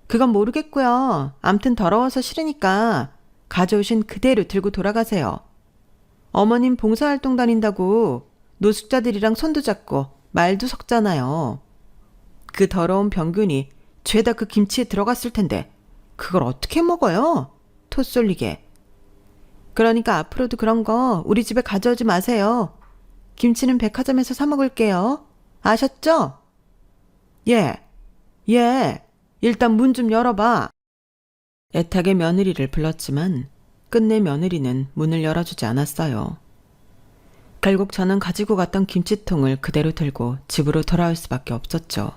그건 모르겠고요. 암튼 더러워서 싫으니까 가져오신 그대로 들고 돌아가세요. 어머님 봉사활동 다닌다고 노숙자들이랑 손도 잡고 말도 섞잖아요. 그 더러운 병균이 죄다 그 김치에 들어갔을 텐데 그걸 어떻게 먹어요? 토 쏠리게. 그러니까 앞으로도 그런 거 우리 집에 가져오지 마세요. 김치는 백화점에서 사 먹을게요. 아셨죠? 예, 예. 일단 문 좀 열어봐. 애타게 며느리를 불렀지만 끝내 며느리는 문을 열어주지 않았어요. 결국 저는 가지고 갔던 김치통을 그대로 들고 집으로 돌아올 수밖에 없었죠.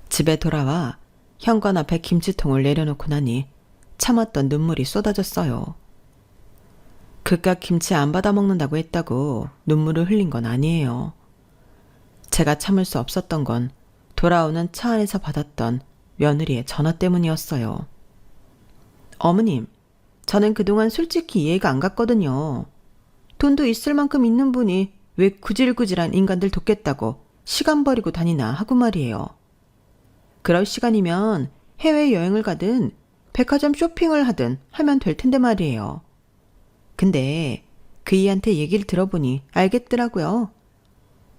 집에 돌아와 현관 앞에 김치통을 내려놓고 나니 참았던 눈물이 쏟아졌어요. 그깟 김치 안 받아 먹는다고 했다고 눈물을 흘린 건 아니에요. 제가 참을 수 없었던 건 돌아오는 차 안에서 받았던 며느리의 전화 때문이었어요. 어머님, 저는 그동안 솔직히 이해가 안 갔거든요. 돈도 있을 만큼 있는 분이 왜 구질구질한 인간들 돕겠다고 시간 버리고 다니나 하고 말이에요. 그럴 시간이면 해외여행을 가든 백화점 쇼핑을 하든 하면 될 텐데 말이에요. 근데 그이한테 얘기를 들어보니 알겠더라고요.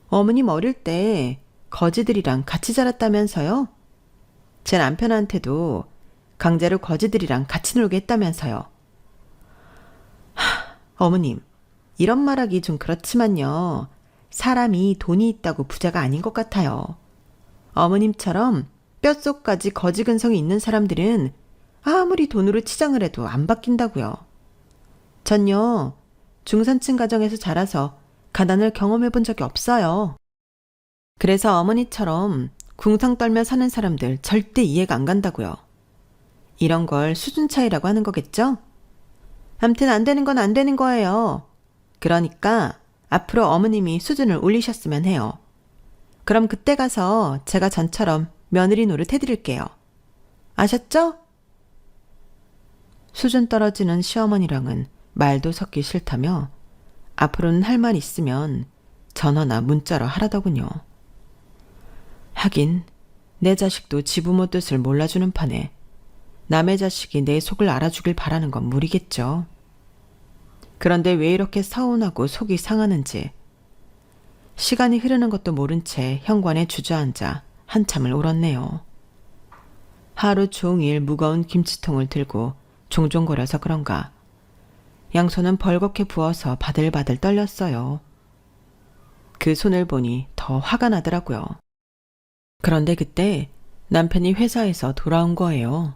어머님 어릴 때 거지들이랑 같이 자랐다면서요? 제 남편한테도 강제로 거지들이랑 같이 놀게 했다면서요. 어머님, 이런 말하기 좀 그렇지만요. 사람이 돈이 있다고 부자가 아닌 것 같아요. 어머님처럼 뼛속까지 거지 근성이 있는 사람들은 아무리 돈으로 치장을 해도 안 바뀐다고요. 전요, 중산층 가정에서 자라서 가난을 경험해 본 적이 없어요. 그래서 어머니처럼 궁상 떨며 사는 사람들 절대 이해가 안 간다고요. 이런 걸 수준 차이라고 하는 거겠죠? 암튼 안 되는 건 안 되는 거예요. 그러니까 앞으로 어머님이 수준을 올리셨으면 해요. 그럼 그때 가서 제가 전처럼 며느리 노릇 해드릴게요. 아셨죠? 수준 떨어지는 시어머니랑은 말도 섞기 싫다며 앞으로는 할 말 있으면 전화나 문자로 하라더군요. 하긴 내 자식도 지부모 뜻을 몰라주는 판에 남의 자식이 내 속을 알아주길 바라는 건 무리겠죠. 그런데 왜 이렇게 서운하고 속이 상하는지 시간이 흐르는 것도 모른 채 현관에 주저앉아 한참을 울었네요. 하루 종일 무거운 김치통을 들고 종종거려서 그런가 양손은 벌겋게 부어서 바들바들 떨렸어요. 그 손을 보니 더 화가 나더라고요. 그런데 그때 남편이 회사에서 돌아온 거예요.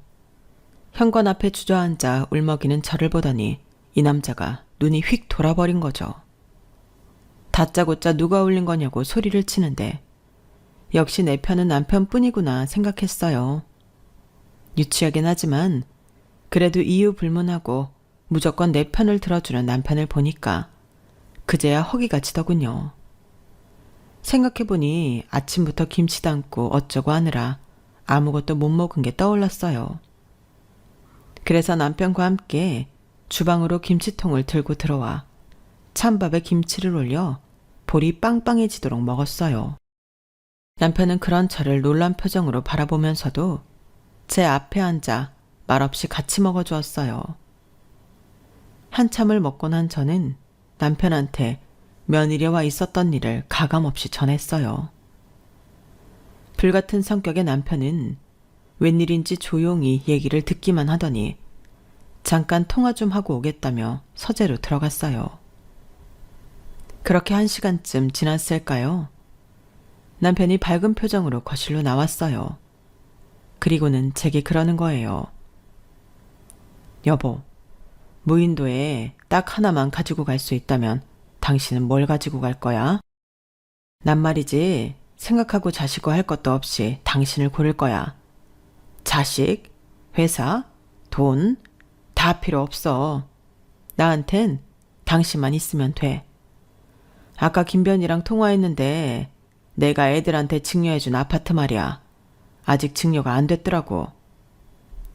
현관 앞에 주저앉아 울먹이는 저를 보더니 이 남자가 눈이 휙 돌아버린 거죠. 다짜고짜 누가 울린 거냐고 소리를 치는데 역시 내 편은 남편뿐이구나 생각했어요. 유치하긴 하지만 그래도 이유 불문하고 무조건 내 편을 들어주는 남편을 보니까 그제야 허기가 지더군요. 생각해보니 아침부터 김치 담고 어쩌고 하느라 아무것도 못 먹은 게 떠올랐어요. 그래서 남편과 함께 주방으로 김치통을 들고 들어와 찬밥에 김치를 올려 볼이 빵빵해지도록 먹었어요. 남편은 그런 저를 놀란 표정으로 바라보면서도 제 앞에 앉아 말없이 같이 먹어주었어요. 한참을 먹고 난 저는 남편한테 며느리와 있었던 일을 가감없이 전했어요. 불같은 성격의 남편은 웬일인지 조용히 얘기를 듣기만 하더니 잠깐 통화 좀 하고 오겠다며 서재로 들어갔어요. 그렇게 1시간쯤 지났을까요? 남편이 밝은 표정으로 거실로 나왔어요. 그리고는 제게 그러는 거예요. 여보, 무인도에 딱 하나만 가지고 갈 수 있다면 당신은 뭘 가지고 갈 거야? 난 말이지 생각하고 자시고 할 것도 없이 당신을 고를 거야. 자식, 회사, 돈 다 필요 없어. 나한텐 당신만 있으면 돼. 아까 김변이랑 통화했는데 내가 애들한테 증여해준 아파트 말이야. 아직 증여가 안 됐더라고.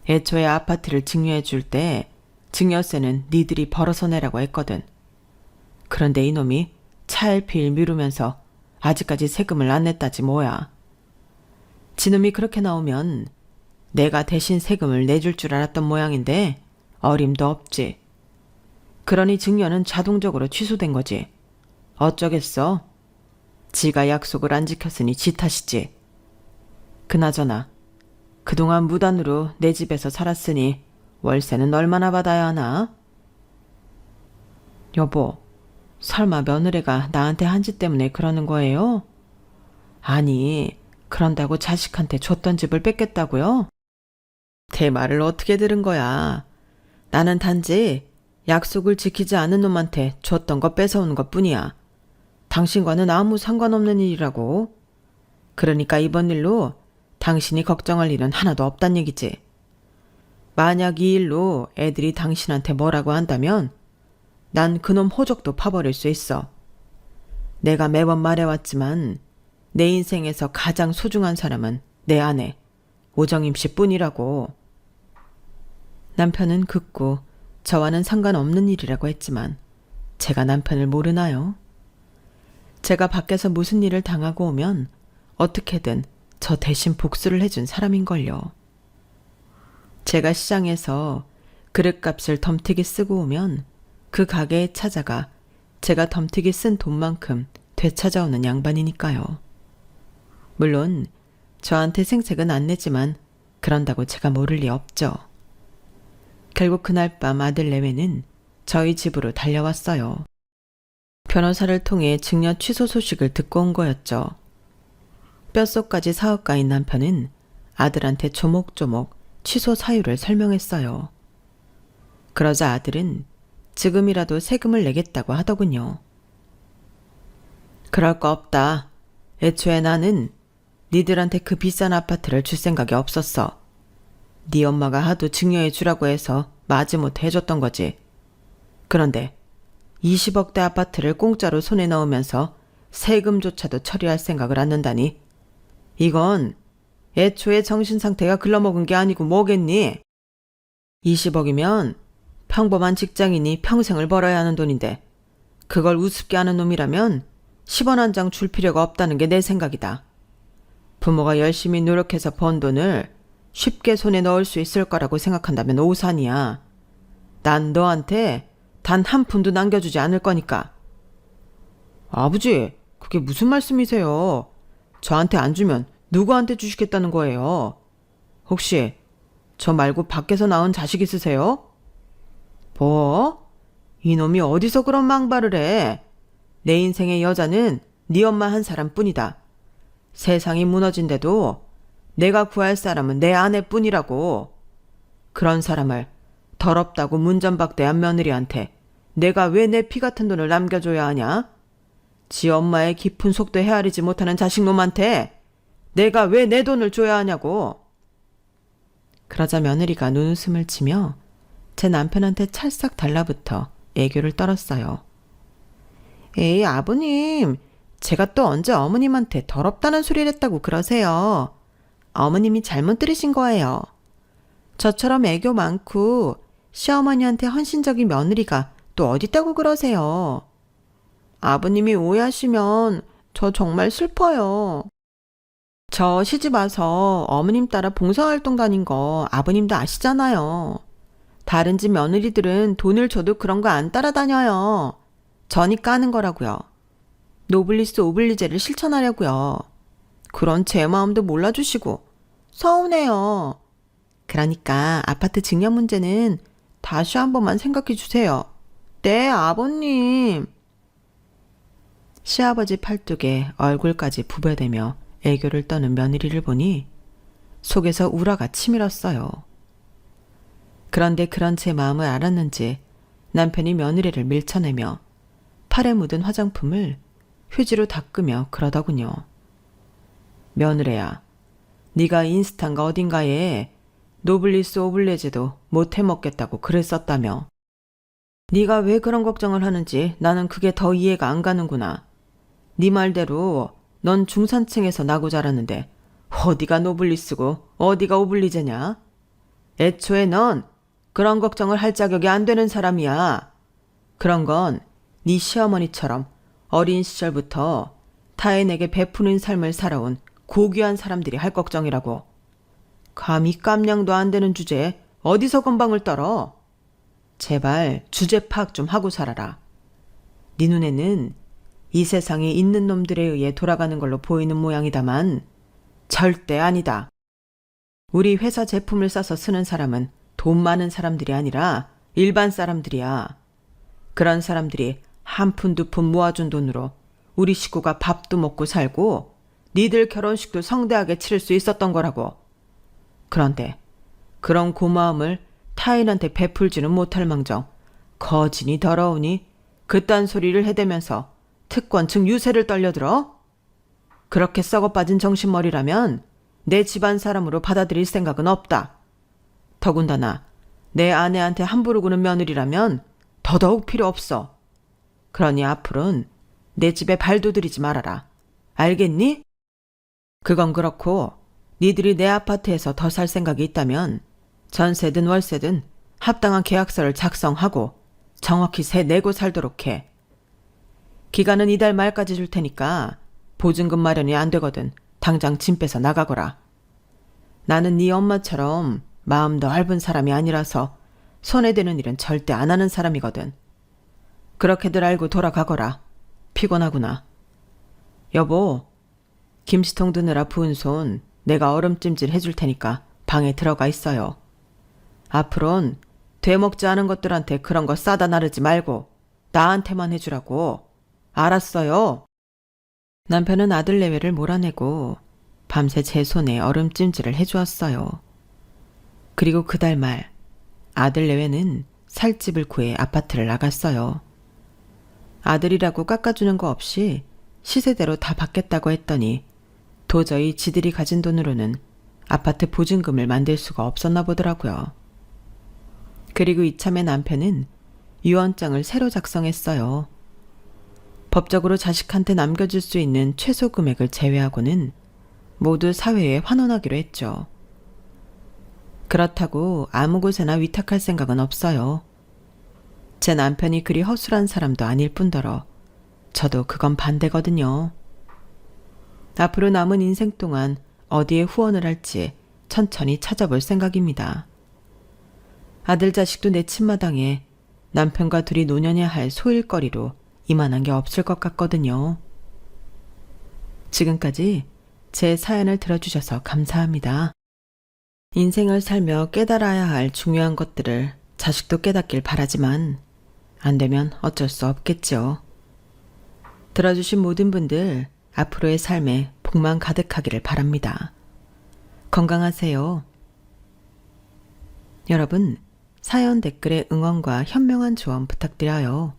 애초에 아파트를 증여해줄 때 증여세는 니들이 벌어서 내라고 했거든. 그런데 이놈이 차일피일 미루면서 아직까지 세금을 안 냈다지 뭐야. 지놈이 그렇게 나오면 내가 대신 세금을 내줄 줄 알았던 모양인데 어림도 없지. 그러니 증여는 자동적으로 취소된 거지. 어쩌겠어. 지가 약속을 안 지켰으니 지 탓이지. 그나저나 그동안 무단으로 내 집에서 살았으니 월세는 얼마나 받아야 하나? 여보, 설마 며느리가 나한테 한 짓 때문에 그러는 거예요? 아니, 그런다고 자식한테 줬던 집을 뺏겠다고요? 대 말을 어떻게 들은 거야? 나는 단지 약속을 지키지 않은 놈한테 줬던 거 뺏어오는 것 뿐이야. 당신과는 아무 상관없는 일이라고. 그러니까 이번 일로 당신이 걱정할 일은 하나도 없단 얘기지. 만약 이 일로 애들이 당신한테 뭐라고 한다면 난 그놈 호적도 파버릴 수 있어. 내가 매번 말해왔지만 내 인생에서 가장 소중한 사람은 내 아내, 오정임 씨뿐이라고. 남편은 극구 저와는 상관없는 일이라고 했지만 제가 남편을 모르나요? 제가 밖에서 무슨 일을 당하고 오면 어떻게든 저 대신 복수를 해준 사람인걸요. 제가 시장에서 그릇값을 덤티기 쓰고 오면 그 가게에 찾아가 제가 덤티기 쓴 돈만큼 되찾아오는 양반이니까요. 물론 저한테 생색은 안 내지만 그런다고 제가 모를 리 없죠. 결국 그날 밤 아들 내외는 저희 집으로 달려왔어요. 변호사를 통해 증여 취소 소식을 듣고 온 거였죠. 뼛속까지 사업가인 남편은 아들한테 조목조목 취소 사유를 설명했어요. 그러자 아들은 지금이라도 세금을 내겠다고 하더군요. 그럴 거 없다. 애초에 나는 니들한테 그 비싼 아파트를 줄 생각이 없었어. 네 엄마가 하도 증여해 주라고 해서 마지못해 해줬던 거지. 그런데 20억대 아파트를 공짜로 손에 넣으면서 세금조차도 처리할 생각을 않는다니. 이건 애초에 정신상태가 글러먹은 게 아니고 뭐겠니? 20억이면 평범한 직장인이 평생을 벌어야 하는 돈인데 그걸 우습게 하는 놈이라면 10원 한 장 줄 필요가 없다는 게 내 생각이다. 부모가 열심히 노력해서 번 돈을 쉽게 손에 넣을 수 있을 거라고 생각한다면 오산이야. 난 너한테 단 한 푼도 남겨주지 않을 거니까. 아버지, 그게 무슨 말씀이세요? 저한테 안 주면 누구한테 주시겠다는 거예요? 혹시 저 말고 밖에서 낳은 자식 있으세요? 뭐? 이놈이 어디서 그런 망발을 해? 내 인생의 여자는 네 엄마 한 사람뿐이다. 세상이 무너진데도 내가 구할 사람은 내 아내뿐이라고. 그런 사람을 더럽다고 문전박대한 며느리한테 내가 왜 내 피 같은 돈을 남겨줘야 하냐? 지 엄마의 깊은 속도 헤아리지 못하는 자식놈한테 내가 왜 내 돈을 줘야 하냐고. 그러자 며느리가 눈웃음을 치며 제 남편한테 찰싹 달라붙어 애교를 떨었어요. 에이, 아버님, 제가 또 언제 어머님한테 더럽다는 소리를 했다고 그러세요. 어머님이 잘못 들으신 거예요. 저처럼 애교 많고 시어머니한테 헌신적인 며느리가 또 어딨다고 그러세요. 아버님이 오해하시면 저 정말 슬퍼요. 저 시집 와서 어머님 따라 봉사활동 다닌 거 아버님도 아시잖아요. 다른 집 며느리들은 돈을 줘도 그런 거 안 따라다녀요. 저니까 하는 거라고요. 노블리스 오블리제를 실천하려고요. 그런 제 마음도 몰라주시고 서운해요. 그러니까 아파트 증여 문제는 다시 한 번만 생각해 주세요. 네, 아버님. 시아버지 팔뚝에 얼굴까지 부벼대며 애교를 떠는 며느리를 보니 속에서 우라가 치밀었어요. 그런데 그런 제 마음을 알았는지 남편이 며느리를 밀쳐내며 팔에 묻은 화장품을 휴지로 닦으며 그러더군요. 며느리야, 네가 인스타인가 어딘가에 노블리스 오블레제도 못 해먹겠다고 글을 썼다며. 네가 왜 그런 걱정을 하는지 나는 그게 더 이해가 안 가는구나. 네 말대로 넌 중산층에서 나고 자랐는데 어디가 노블리스고 어디가 오블리제냐? 애초에 넌 그런 걱정을 할 자격이 안 되는 사람이야. 그런 건 네 시어머니처럼 어린 시절부터 타인에게 베푸는 삶을 살아온 고귀한 사람들이 할 걱정이라고. 감히 깜냥도 안 되는 주제에 어디서 건방을 떨어? 제발 주제 파악 좀 하고 살아라. 네 눈에는 이 세상에 있는 놈들에 의해 돌아가는 걸로 보이는 모양이다만 절대 아니다. 우리 회사 제품을 싸서 쓰는 사람은 돈 많은 사람들이 아니라 일반 사람들이야. 그런 사람들이 한 푼 두 푼 모아준 돈으로 우리 식구가 밥도 먹고 살고 니들 결혼식도 성대하게 치를 수 있었던 거라고. 그런데 그런 고마움을 타인한테 베풀지는 못할 망정 거진이 더러우니 그딴 소리를 해대면서 특권층 유세를 떨려들어? 그렇게 썩어빠진 정신머리라면 내 집안 사람으로 받아들일 생각은 없다. 더군다나 내 아내한테 함부로 구는 며느리라면 더더욱 필요 없어. 그러니 앞으로는 내 집에 발도 들이지 말아라. 알겠니? 그건 그렇고 니들이 내 아파트에서 더 살 생각이 있다면 전세든 월세든 합당한 계약서를 작성하고 정확히 세 내고 살도록 해. 기간은 이달 말까지 줄 테니까 보증금 마련이 안 되거든 당장 짐 빼서 나가거라. 나는 네 엄마처럼 마음 넓은 사람이 아니라서 손해되는 일은 절대 안 하는 사람이거든. 그렇게들 알고 돌아가거라. 피곤하구나. 여보, 김치통 드느라 부은 손 내가 얼음찜질 해줄 테니까 방에 들어가 있어요. 앞으론 되먹지 않은 것들한테 그런 거 싸다 나르지 말고 나한테만 해주라고. 알았어요? 남편은 아들 내외를 몰아내고 밤새 제 손에 얼음찜질을 해주었어요. 그리고 그달 말 아들 내외는 살 집을 구해 아파트를 나갔어요. 아들이라고 깎아주는 거 없이 시세대로 다 받겠다고 했더니 도저히 지들이 가진 돈으로는 아파트 보증금을 만들 수가 없었나 보더라고요. 그리고 이참에 남편은 유언장을 새로 작성했어요. 법적으로 자식한테 남겨줄 수 있는 최소 금액을 제외하고는 모두 사회에 환원하기로 했죠. 그렇다고 아무 곳에나 위탁할 생각은 없어요. 제 남편이 그리 허술한 사람도 아닐 뿐더러 저도 그건 반대거든요. 앞으로 남은 인생 동안 어디에 후원을 할지 천천히 찾아볼 생각입니다. 아들 자식도 내 집마당에 남편과 둘이 노년해야 할 소일거리로 이만한 게 없을 것 같거든요. 지금까지 제 사연을 들어주셔서 감사합니다. 인생을 살며 깨달아야 할 중요한 것들을 자식도 깨닫길 바라지만 안 되면 어쩔 수 없겠죠. 들어주신 모든 분들 앞으로의 삶에 복만 가득하기를 바랍니다. 건강하세요. 여러분, 사연 댓글에 응원과 현명한 조언 부탁드려요.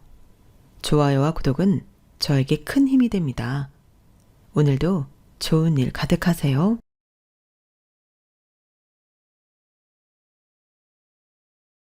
좋아요와 구독은 저에게 큰 힘이 됩니다. 오늘도 좋은 일 가득하세요.